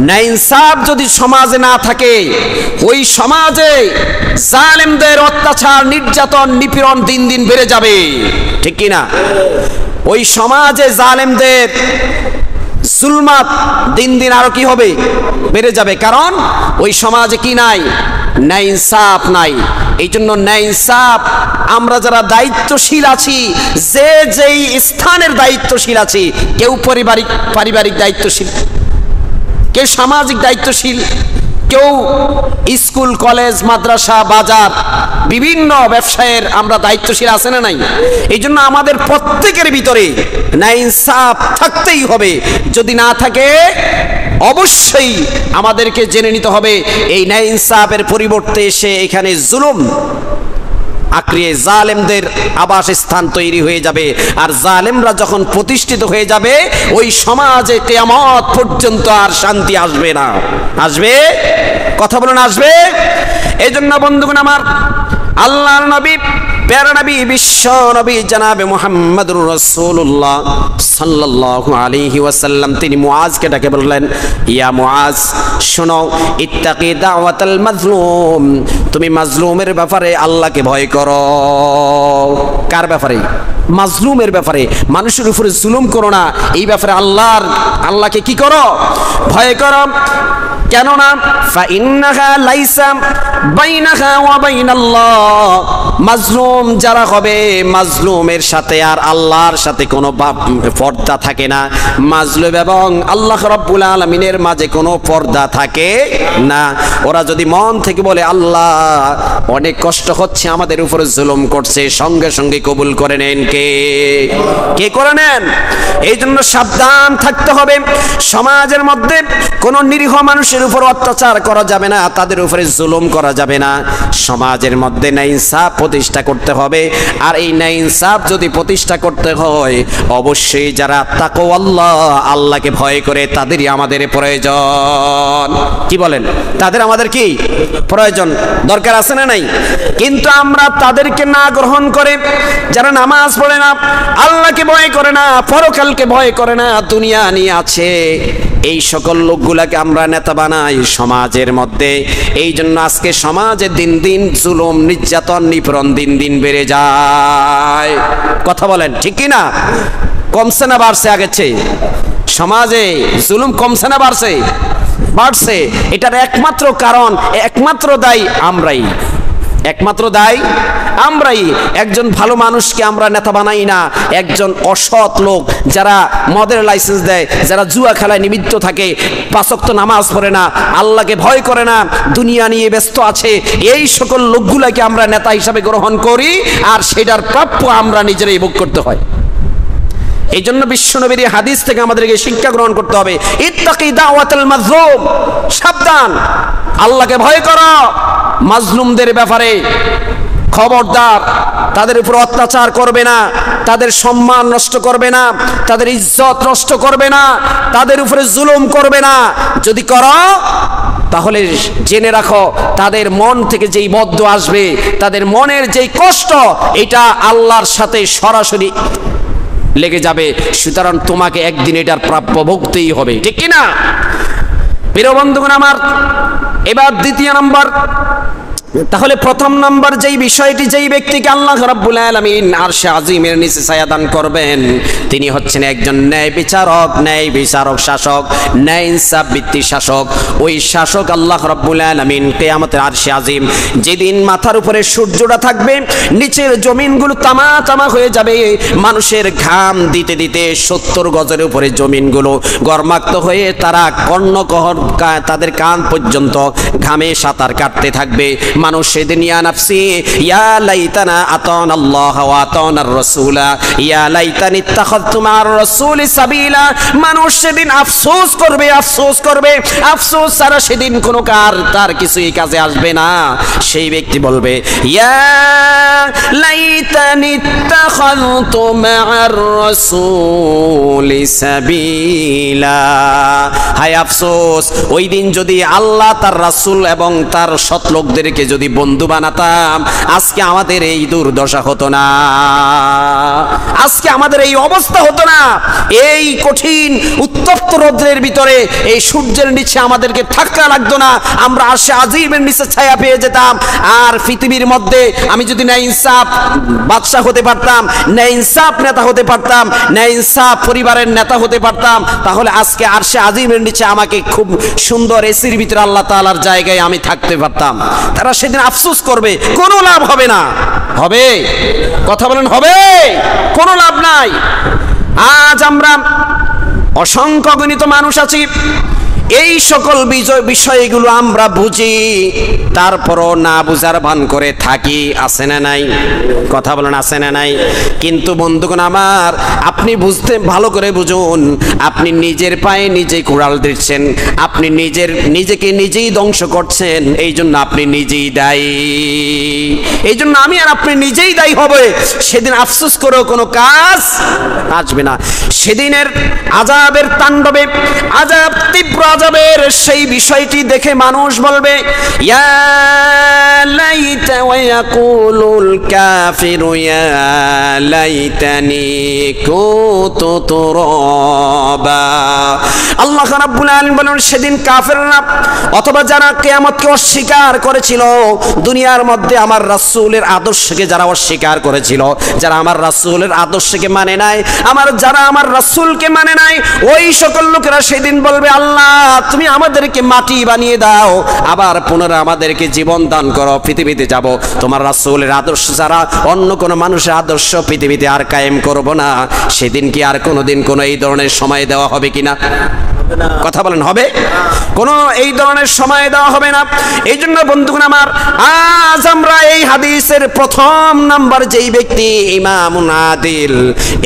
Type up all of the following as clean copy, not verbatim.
ন্যায় ইনসাফ যদি সমাজে না থাকে, ওই সমাজে জালেমদের অত্যাচার, নির্যাতন, নিপীড়ন দিন দিন বেড়ে যাবে, ঠিক কি না? ওই সমাজে জালেমদের জুলমাত দিন দিন আরো কি হবে, বেড়ে যাবে। কারণ ওই সমাজে কি নাই, ন্যায় ইনসাফ নাই। এই জন্য ন্যায় ইনসাফ আমরা যারা দায়িত্বশীল আছি, যে যেই স্থানের দায়িত্বশীল আছি, কেউ পারিবারিক দায়িত্বশীল, কেউ সামাজিক দায়িত্বশীল, কেউ স্কুল, কলেজ, মাদ্রাসা, বাজার, বিভিন্ন ব্যবসায়ের আমরা দায়িত্বশীল আছে না নাই? এই জন্য আমাদের প্রত্যেকের ভিতরে ন্যায় ইনসাফ থাকতেই হবে। যদি না থাকে, অবশ্যই আমাদেরকে জেনে নিতে হবে এই ন্যায় ইনসাফের পরিবর্তে এসে এখানে জুলুম আক্রিয়ে জালেমদের আবাসস্থান তৈরি হয়ে যাবে। আর জালেমরা যখন প্রতিষ্ঠিত হয়ে যাবে, ওই সমাজে কিয়ামত পর্যন্ত আর শান্তি আসবে না। আসবে? কথা বলুন, আসবে? এই জন্য বন্ধুগণ আমার, আল্লাহর নবী, প্যারা নবী, বিশ্ব নবী জনাবে মুহাম্মদুর রাসূলুল্লাহ সাল্লাল্লাহু আলাইহি ওয়াসাল্লাম তিনি মুআজকে ডেকে বললেন, ইয়া মুআজ, শোনো, ইত্তাকি দাওয়াতাল মাজলুম, তুমি মাজলুমের ব্যাপারে আল্লাহকে ভয় করো। কার ব্যাপারে? মাজলুমের ব্যাপারে। মানুষের উপরে জুলুম করো না, এই ব্যাপারে আল্লাহকে কি করো? ভয় করো। কেননা ফাইন্নাহা লাইসা বাইনাহা ওয়া বাইনাল্লাহ, মাজলুম যারা হবে, মাজলুমের সাথে আর আল্লাহর সাথে কোনো পর্দা থাকে না। মাজলুম এবং আল্লাহ রাব্বুল আলামিনের মাঝে কোনো পর্দা থাকে না। ওরা যদি মন থেকে বলে, আল্লাহ অনেক কষ্ট হচ্ছে, আমাদের উপরে জুলুম করছে, সঙ্গে সঙ্গে কবুল করে নেন। কে করে নেন? এই জন্য সাবধান থাকতে হবে। সমাজের মধ্যে কোনো নিরীহ মানুষের উপর অত্যাচার করা যাবে না, তাদের উপরে জুলুম করা যাবে না। সমাজের মধ্যে ন্যায় ইনসাফ প্রতিষ্ঠা করতে হবে। আর এই ন্যায় ইনসাফ যদি প্রতিষ্ঠা করতে হয়, অবশ্যই যারা তাকওয়াল্লাহ, আল্লাহকে ভয় করে, তাদেরই আমাদের প্রয়োজন। কি বলেন? তাদের আমাদের কি প্রয়োজন? দরকার আছে না নাই? কিন্তু আমরা তাদেরকে না গ্রহণ করে, যারা নামাজ পড়ে না, আল্লাহকে ভয় করে না, পরকালকে ভয় করে না, দুনিয়া নিয়ে আছে, এই সকল লোকগুলাকে আমরা নেতা বানাই সমাজের মধ্যে। এই জন্য আজকে সমাজে দিন দিন জুলুম, নির্যাতন, নিপীড়ন দিন দিন বেড়ে যায়। কথা বলেন, ঠিক কি না? কমছে না বাড়ছে? আগের চেয়ে সমাজে জুলুম কমছে না বাড়ছে? বাড়ছে। এটার একমাত্র কারণ, একমাত্র দায়ী আমরাই। একমাত্র দায়ী আমরাই। একজন ভালো মানুষকে আমরা নেতা বানাই না। একজন অসৎ লোক, যারা মদের লাইসেন্স দেয়, যারা জুয়া খেলায় নিমিত্ত থাকে, 5 ওয়াক্ত নামাজ পড়ে না, আল্লাহকে ভয় করে না, দুনিয়া নিয়ে ব্যস্ত আছে, এই সকল লোকগুলাকে আমরা নেতা হিসাবে গ্রহণ করি, আর সেটার প্রাপ্য আমরা নিজেরাই ভোগ করতে হয়। এই জন্য বিশ্বনবীর হাদিস থেকে আমাদেরকে শিক্ষা গ্রহণ করতে হবে। ইত্তাকি দাওয়াতাল মাজলুম, সাবধান, আল্লাহকে ভয় করো। মাজলুমদের ব্যাপারে খবরদার, তাদের উপর অত্যাচার করবে না, তাদের সম্মান নষ্ট করবে না, তাদের ইজ্জত নষ্ট করবে না, তাদের উপরে জুলুম করবে না। যদি করো, তাহলে জেনে রাখো, তাদের মন থেকে যেই বদ্দুয়া আসবে, তাদের মনের যেই কষ্ট, এটা আল্লাহর সাথে সরাসরি লেগে যাবে। সুতরাং তোমাকে একদিন এটার প্রাপ্য ভুগতেই হবে, ঠিক কি না? প্রিয় বন্ধুগণ আমার, এবার দ্বিতীয় নাম্বার। তাহলে প্রথম নাম্বার যেই বিষয়টি, যেই ব্যক্তিকে আল্লাহ রাব্বুল আলামিন আরশে আজিমের নিচে ছায়া দান করবেন, তিনি হচ্ছেন একজন ন্যায় বিচারক, শাসক, ন্যায় ইনসাফ ভিত্তিক শাসক। ওই শাসক আল্লাহ রাব্বুল আলামিন কিয়ামতের আরশে আজিম, যেদিন মাথার উপরে সূর্যটা থাকবে, নিচের জমিনগুলো তামা তামা হয়ে যাবে, মানুষের ঘাম দিতে দিতে 70 গজের উপরে জমিনগুলো গরমাক্ত হয়ে তারা কর্ণকহর, তাদের কান পর্যন্ত ঘামে সাঁতার কাটতে থাকবে। মানুষ সেদিন ইয়া নাফসি ইয়া লাইতানা আতানাল্লাহ ওয়া আতানার রাসূলা ইয়া লাইতানি ইত্তাখাযতু মা'আর রাসূলি সাবিলা। মানুষ সেদিন আফসোস করবে, আফসোস ছাড়া সেদিন কোনো তার কিছুই কাজে আসবে না। সেই ব্যক্তি বলবে, ইয়া লাইতানি ইত্তাখাযতু মা'আর রাসূলি সাবিলা। হায় আফসোস, ওই দিন যদি আল্লাহ, তার রাসূল এবং তার সৎ লোকদেরকে যদি বন্ধু বানাতাম আজকে আমাদের এই দুর্দশা হতো না, আজকে আমাদের এই অবস্থা হতো না। এই কঠিন উত্তপ্ত রৌদ্রের ভিতরে এই সূর্যের নিচে আমাদেরকে থাকা লাগতো না, আমরা আরশে আজিমের নিচে ছায়া পেয়ে যেতাম। আর পৃথিবীর মধ্যে আমি যদি ন্যায় ইনসাফ বাদশা হতে পারতাম, ন্যায় ইনসাফ নেতা হতে পারতাম, ন্যায় ইনসাফ পরিবারের নেতা হতে পারতাম, তাহলে আজকে আরশে আজিমের নিচে আমাকে খুব সুন্দর এসির ভিতরে আল্লাহ তাআলার জায়গায় আমি থাকতে পারতাম। তারা সেদিন আফসোস করবে, কোনো লাভ হবে না। হবে? কথা বলেন, হবে? কোনো লাভ নাই। আজ আমরা অসংখ্য গণিত মানুষ আছি, এই সকল বিষয়গুলো আমরা বুঝি, তারপরও না বুঝার ভান করে থাকি। আছে না নাই? কথা বলেন, আছে না নাই? কিন্তু বন্ধুগণ আমার, আপনি বুঝতে ভালো করে বুঝুন, আপনি নিজের পায়ে নিজে কুড়াল দিচ্ছেন, আপনি নিজেকে নিজেই ধ্বংস করছেন, এই জন্য আপনি নিজেই দায়ী। এই জন্য আমি আর আপনি নিজেই দায়ী হবে। সেদিন আফসোস করেও কোনো কাজ আসবে না। সেদিনের আযাবের তাণ্ডবে, আযাব তীব্র আযাবের সেই বিষয়টি দেখে মানুষ বলবে, ইয়া লাইতা ওয়া ইয়াকুলুল কাফিরু ইয়া লাইতানি কুনতু তুরাবা। আল্লাহ রাব্বুল আলামিন বলেন, সেদিন কাফেররা অথবা যারা কিয়ামতকে অস্বীকার করেছিল, দুনিয়ার মধ্যে আমার রাসূলের আদর্শকে যারা অস্বীকার করেছিল, যারা আমার রাসূলের আদর্শকে মানে নাই, যারা আমার রাসূলকে মানে নাই, ওই সকল লোকেরা সেদিন বলবে, আল্লাহ তুমি আমাদেরকে মাটি বানিয়ে দাও, আবার পুনরায় আমাদেরকে জীবন দান করো, পৃথিবীতে যাব। তোমার রাসূলের আদর্শ ছাড়া অন্য কোনো মানুষের আদর্শ পৃথিবীতে আর কায়েম করব না। সেদিন কি আর কোনোদিন কোনো এই ধরনের সময় দেওয়া হবে কিনা? কথা বলেন, হবে? কোনো এই ধরনের সময় দেওয়া হবে না। এই জন্য বন্ধুগণ আমার, আজ আমরা এই হাদিসের প্রথম নাম্বার যেই ব্যক্তি ইমামুন আদিল,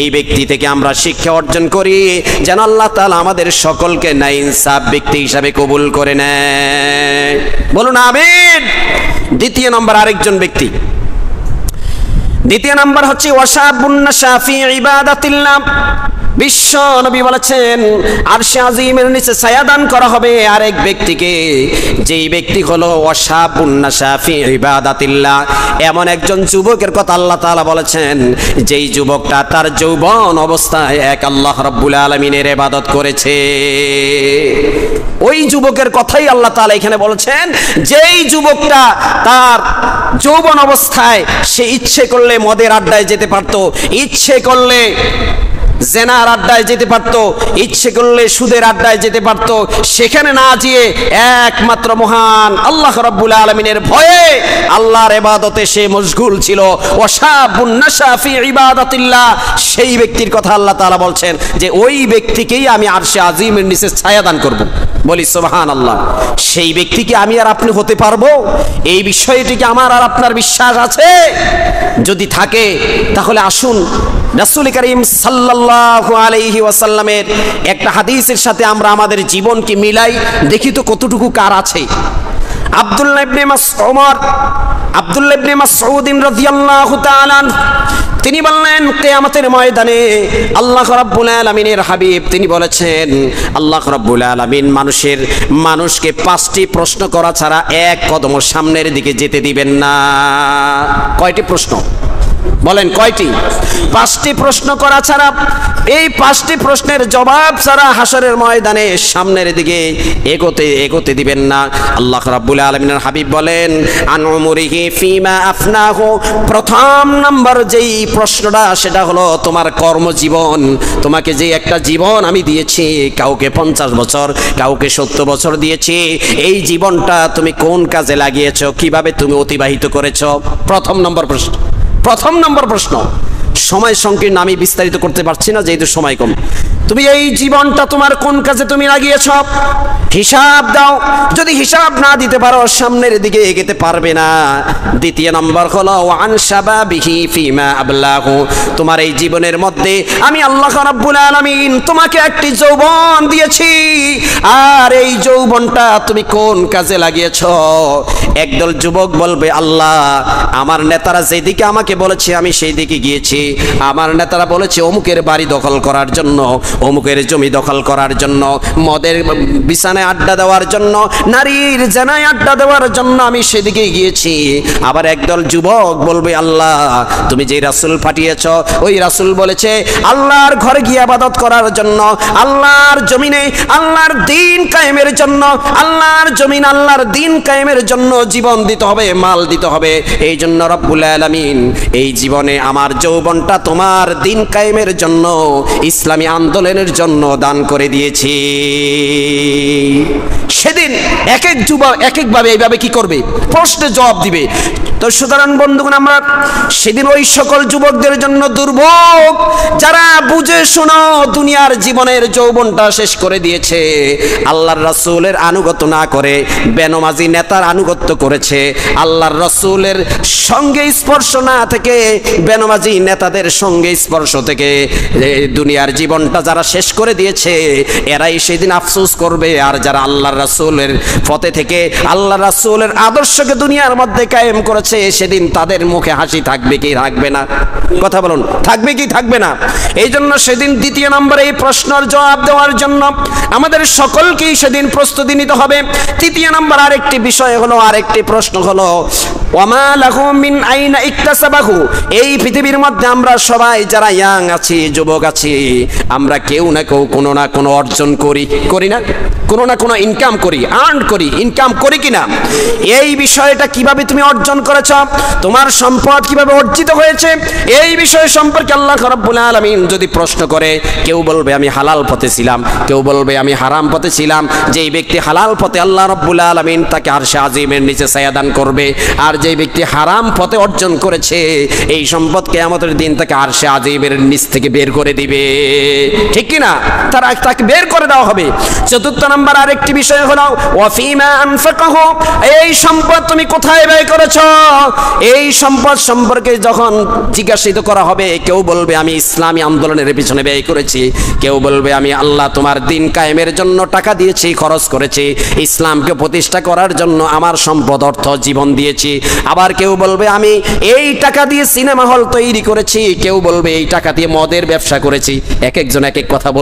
এই ব্যক্তি থেকে আমরা শিক্ষা অর্জন করি যেন আল্লাহ তাআলা আমাদের সকলকে ন্যায় ইনসাফ ব্যক্তি হিসাবে কবুল করে নেয়। বলুন আমিন। দ্বিতীয় নাম্বার আরেকজন ব্যক্তি, দ্বিতীয় নাম্বার হচ্ছে ওয়াশাবুন নাশা ফি ইবাদাতিল্লাহ। বিশ্ব নবী বলেছেন, আরশে আজিমের নিচে ছায়া দান করা হবে আরেক ব্যক্তিকে, যেই ব্যক্তি হলো ওয়াশাবুন নাশা ফি ইবাদাতিল্লাহ। এমন একজন যুবকের কথা আল্লাহ তাআলা বলেছেন, যেই যুবকটা তার যৌবন অবস্থায় এক আল্লাহ রাব্বুল আলামিনের ইবাদত করেছে। ওই যুবকের কথাই আল্লাহ তাআলা এখানে বলেছেন, যেই যুবকটা তার যৌবন অবস্থায় সে ইচ্ছে করলে মদের আড্ডায় যেতে পারত, ইচ্ছে করলে জেনার আড্ডায় যেতে পারত, ইচ্ছে করলে সুদের আড্ডায় যেতে পারত, সেখানে না গিয়ে একমাত্র মহান আল্লাহ রাব্বুল আলামিনের ভয়ে আল্লাহর ইবাদতে সে মশগুল ছিল। ওয়াশাবুন নাশা ফি ইবাদাতিল্লাহ, সেই ব্যক্তির কথা আল্লাহ তাআলা বলছেন যে ওই ব্যক্তিকেই আমি আরশে আজিমের নিচে ছায়া দান করব। বলি সুবহানাল্লাহ। সেই ব্যক্তিকে আমি আর আপনি হতে পারবো? এই বিষয়টিকে আমার আর আপনার বিশ্বাস আছে? যদি থাকে তাহলে আসুন রাসূল করিম সাল্লাল্লাহু আলাইহি ওয়াসাল্লামের একটা হাদিসের সাথে আমরা আমাদের জীবনকে মিলাই, দেখি তো কতটুকু কার আছে। আব্দুল্লাহ ইবনে মাসউদ রাদিয়াল্লাহু তাআলা তিনি বললেন, কিয়ামতের ময়দানে আল্লাহ রাব্বুল আলামিনের হাবিব তিনি বলেছেন, আল্লাহ রাব্বুল আলামিন মানুষকে 5টি প্রশ্ন করা ছাড়া এক কদম সামনের দিকে যেতে দিবেন না। কয়টি প্রশ্ন বলেন? কয়টি? 5টি প্রশ্ন করা ছাড়া, এই 5টি প্রশ্নের জবাব ছাড়া হাসরের ময়দানে সামনের দিকে এগোতে দিবেন না। আল্লাহ রাব্বুল আলামিনের হাবিব বলেন, আন উমরিহি ফিমা আফনাহু, প্রথম নাম্বার যেই প্রশ্নটা সেটা হলো তোমার কর্মজীবন। তোমাকে যে একটা জীবন আমি দিয়েছি, কাউকে 50 বছর, কাউকে 70 বছর দিয়েছি, এই জীবনটা তুমি কোন কাজে লাগিয়েছো, কিভাবে তুমি অতিবাহিত করেছো? প্রথম নম্বর প্রশ্ন। সময় সংকীর্ণ, আমি বিস্তারিত করতে পারছি না যেহেতু সময় কম। তুমি এই জীবনটা তোমার কোন কাজে তুমি লাগিয়েছ, হিসাব দাও। যদি হিসাব না দিতে পারো সামনের দিকে এগোতে পারবে না। দ্বিতীয় নম্বর হলো ওয়ান শাবাবিহি ফিমা আবলাহু, তোমার এই জীবনের মধ্যে আমি আল্লাহ রাব্বুল আলামিন তোমাকে একটি যৌবন দিয়েছি, আর এই যৌবনটা তুমি কোন কাজে লাগিয়েছ? একদল যুবক বলবে, আল্লাহ আমার নেতারা যেদিকে আমাকে বলেছে আমি সেই দিকে গিয়েছি, আমার নেতারা বলেছে অমুকের বাড়ি দখল করার জন্য, অমুকের জমি দখল করার জন্য, মদের বিছানায় বিছানায় আড্ডা দেওয়ার জন্য, নারীর জেনায় আড্ডা দেওয়ার জন্য আমি সেদিকে গিয়েছি। আবার একদল যুবক বলবে, আল্লাহ তুমি যে রাসূল পাঠিয়েছ ওই রাসূল বলেছে আল্লাহর ঘরে গিয়ে ইবাদত করার জন্য, আল্লাহর জমিনে আল্লাহর দ্বীন কায়েমের জন্য, আল্লাহর জমিন আল্লাহর দ্বীন কায়েমের জন্য জীবন দিতে হবে, মাল দিতে হবে। এই জন্য রব্বুল আলামিন এই জীবনে আমার যৌবনটা তোমার দ্বীন কায়েমের জন্য, ইসলামী আন্দোলনের জন্য দান করে দিয়েছি। সেদিন এক এক যুবক এক একভাবে এইভাবে কি করবে, প্রশ্নের জবাব দিবে। তো সুতরাং বন্ধুগণ, আমরা সেদিন ওই সকল যুবকদের জন্য দুর্ভোগ যারা বুঝে শোনো দুনিয়ার জীবনের যৌবনটা শেষ করে দিয়েছে, আল্লাহর রাসূলের আনুগত্য না করে বেনমাজি নেতার আনুগত্য করেছে, আল্লাহর রাসূলের সঙ্গে স্পর্শ না থেকে বেনমাজি নেতাদের সঙ্গে স্পর্শ থেকে দুনিয়ার জীবনটা যারা শেষ করে দিয়েছে, এরাই সেদিন আফসোস করবে। আর যারা আল্লাহর রাসূলের পথে থেকে আল্লাহর রাসূলের আদর্শকে দুনিয়ার মধ্যে কায়েম করেছে, সেদিন তাদের মুখে হাসি থাকবে কি থাকবে না? কথা বলুন, থাকবে কি থাকবে না? এই জন্য সেদিন দ্বিতীয় নম্বরে এই প্রশ্নের জবাব দেওয়ার জন্য আমাদের সকলকেই সেদিন প্রস্তুতি নিতে হবে। তৃতীয় নম্বর আরেকটি বিষয় হলো, আরেকটি প্রশ্ন হলো ওয়ামা লাহু মিন আইনা ইকতাসাবাহু। এই পৃথিবীর মধ্যে আমরা সবাই যারা ইয়াং আছি, যুবক আছি, আমরা কেউ না কেউ কোনো না কোনো অর্জন করি না? কোনো না কোনো ইনকাম করি, আর্ন করি, ইনকাম করি কিনা? এই বিষয়টা কিভাবে তুমি অর্জন করেছ, তোমার সম্পদ কিভাবে অর্জিত হয়েছে, এই বিষয় সম্পর্কে আল্লাহ রাব্বুল আলামিন যদি প্রশ্ন করে, কেউ বলবে আমি হালাল পথে ছিলাম, কেউ বলবে আমি হারাম পথে ছিলাম। যেই ব্যক্তি হালাল পথে, আল্লাহ রাব্বুল আলামিন তাকে আরশে আজিমের নিচে ছায়া দান করবে। আর যেই ব্যক্তি হারাম পথে অর্জন করেছে, এই সম্পদ কিয়ামতের দিন তাকে আরশে আজিমের নিচ থেকে বের করে দিবে, ঠিক কি না? তাকে বের করে দেওয়া হবে। চতুর্থ নম্বর আরেকটি বিষয় হলো ওয়াফিমা আনফাকাহু। এই সম্পদ তুমি কোথায় ব্যয় করেছো? এই সম্পদ সম্পর্কে যখন জিজ্ঞাসিত করা হবে, কেউ বলবে আমি ইসলামী আন্দোলনের পিছনে ব্যয় করেছি, কেউ বলবে আমি আল্লাহ তোমার দ্বীন কায়েমের জন্য টাকা দিয়েছি, খরচ করেছি, ইসলামকে প্রতিষ্ঠা করার জন্য আমার সম্পদ অর্থ জীবন দিয়েছি। আবার কেউ বলবে আমি এই টাকা দিয়ে সিনেমা হল তৈরি করেছি, কেউ বলবে এই টাকা দিয়ে মদের ব্যবসা করেছি। এক একজন এক এক কথা বলবে।